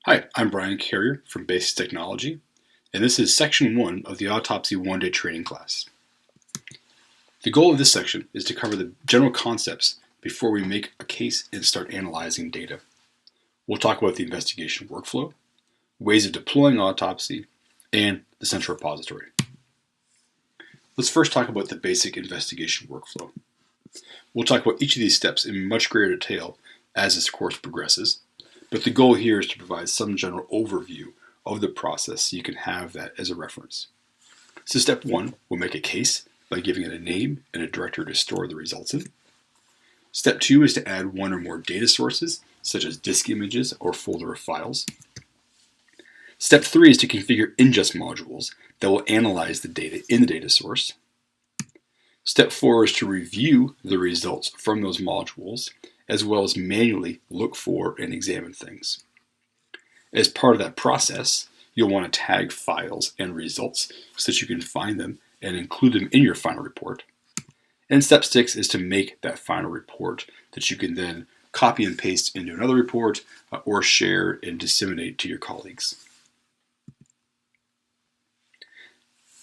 Hi, I'm Brian Carrier from Basic Technology, and this is Section 1 of the Autopsy one-day training class. The goal of this section is to cover the general concepts before we make a case and start analyzing data. We'll talk about the investigation workflow, ways of deploying autopsy, and the central repository. Let's first talk about the basic investigation workflow. We'll talk about each of these steps in much greater detail as this course progresses. But the goal here is to provide some general overview of the process so you can have that as a reference. So step 1, we'll make a case by giving it a name and a directory to store the results in. Step 2 is to add one or more data sources, such as disk images or folder of files. Step 3 is to configure ingest modules that will analyze the data in the data source. Step 4 is to review the results from those modules, as well as manually look for and examine things. As part of that process, you'll want to tag files and results so that you can find them and include them in your final report. And step 6 is to make that final report that you can then copy and paste into another report or share and disseminate to your colleagues.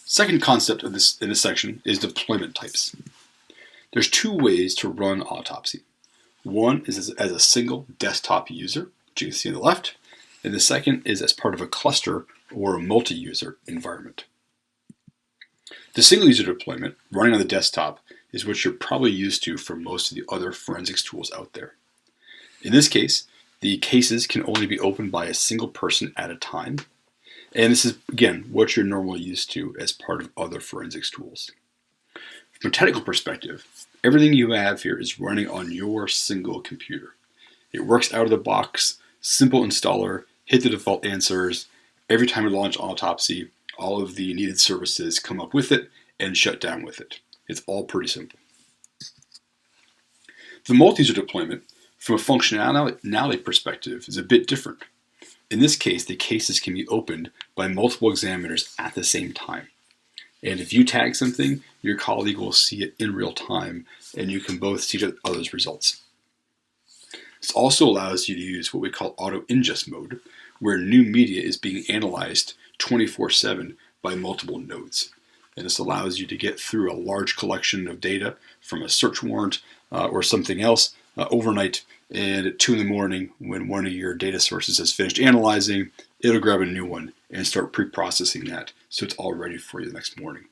Second concept in this section is deployment types. There's two ways to run Autopsy. One is as a single desktop user, which you can see on the left, and the second is as part of a cluster or a multi-user environment. The single user deployment running on the desktop is what you're probably used to for most of the other forensics tools out there. In this case, the cases can only be opened by a single person at a time, and this is, again, what you're normally used to as part of other forensics tools. From a technical perspective, everything you have here is running on your single computer. It works out of the box, simple installer, hit the default answers. Every time you launch Autopsy, all of the needed services come up with it and shut down with it. It's all pretty simple. The multi-user deployment, from a functionality perspective, is a bit different. In this case, the cases can be opened by multiple examiners at the same time. And if you tag something, your colleague will see it in real time, and you can both see the other's results. This also allows you to use what we call auto ingest mode, where new media is being analyzed 24/7 by multiple nodes. And this allows you to get through a large collection of data from a search warrant or something else overnight, and at 2 in the morning, when one of your data sources has finished analyzing, it'll grab a new one and start pre-processing that so it's all ready for you the next morning.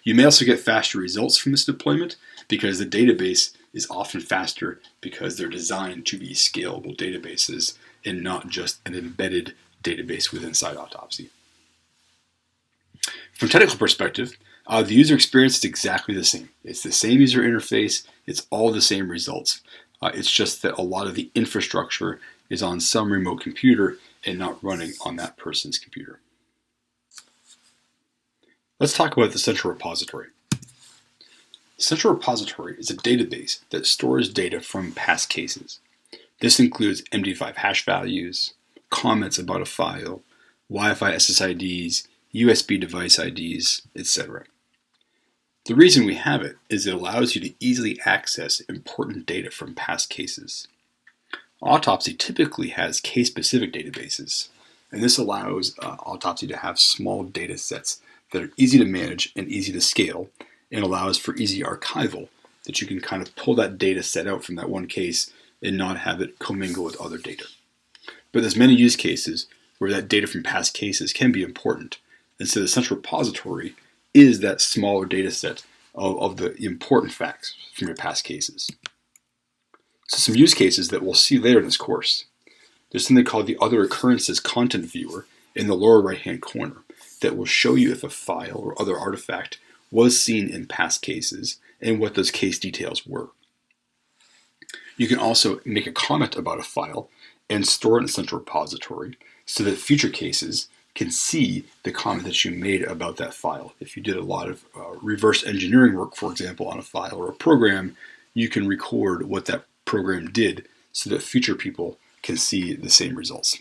You may also get faster results from this deployment because the database is often faster because they're designed to be scalable databases and not just an embedded database within Autopsy. From a technical perspective, the user experience is exactly the same. It's the same user interface, it's all the same results. It's just that a lot of the infrastructure is on some remote computer and not running on that person's computer. Let's talk about the central repository. The central repository is a database that stores data from past cases. This includes MD5 hash values, comments about a file, Wi-Fi SSIDs, USB device IDs, etc. The reason we have it is it allows you to easily access important data from past cases. Autopsy typically has case-specific databases, and this allows Autopsy to have small data sets that are easy to manage and easy to scale, and allows for easy archival, that you can kind of pull that data set out from that one case and not have it commingle with other data. But there's many use cases where that data from past cases can be important, and so the central repository is that smaller data set of the important facts from your past cases. So some use cases that we'll see later in this course. There's something called the Other Occurrences Content Viewer in the lower right-hand corner that will show you if a file or other artifact was seen in past cases and what those case details were. You can also make a comment about a file and store it in the central repository so that future cases can see the comment that you made about that file. If you did a lot of reverse engineering work, for example, on a file or a program, you can record what that program did so that future people can see the same results.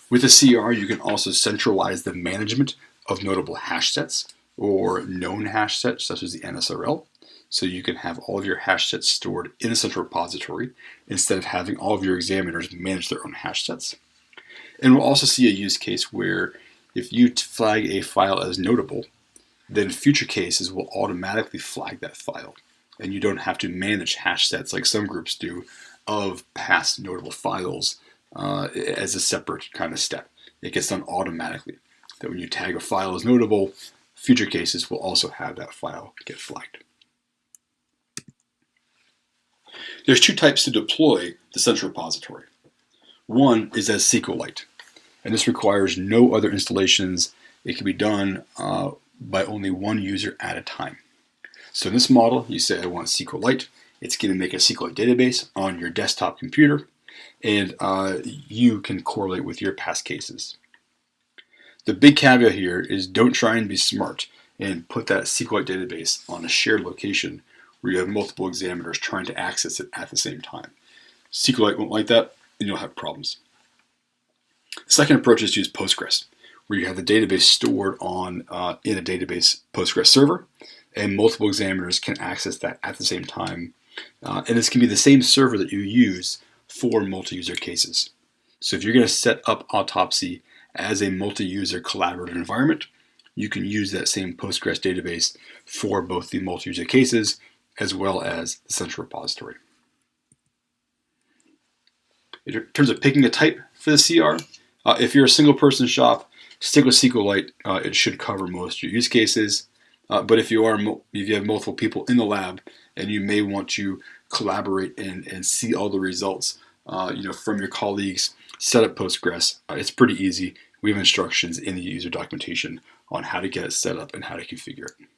With a CR, you can also centralize the management of notable hash sets or known hash sets, such as the NSRL, so you can have all of your hash sets stored in a central repository instead of having all of your examiners manage their own hash sets. And we'll also see a use case where if you flag a file as notable, then future cases will automatically flag that file. And you don't have to manage hash sets like some groups do of past notable files as a separate kind of step. It gets done automatically. That when you tag a file as notable, future cases will also have that file get flagged. There's two types to deploy the central repository. One is as SQLite, and this requires no other installations. It can be done by only one user at a time. So in this model, you say I want SQLite. It's going to make a SQLite database on your desktop computer, and you can correlate with your past cases. The big caveat here is don't try and be smart and put that SQLite database on a shared location where you have multiple examiners trying to access it at the same time. SQLite won't like that, and you'll have problems. The second approach is to use Postgres, where you have the database stored on in a database Postgres server, and multiple examiners can access that at the same time. And this can be the same server that you use for multi-user cases. So if you're going to set up Autopsy as a multi-user collaborative environment, you can use that same Postgres database for both the multi-user cases as well as the central repository. In terms of picking a type for the CR, if you're a single person shop, stick with SQLite. It should cover most of your use cases. But if you have multiple people in the lab and you may want to collaborate and see all the results from your colleagues, set up Postgres. It's pretty easy. We have instructions in the user documentation on how to get it set up and how to configure it.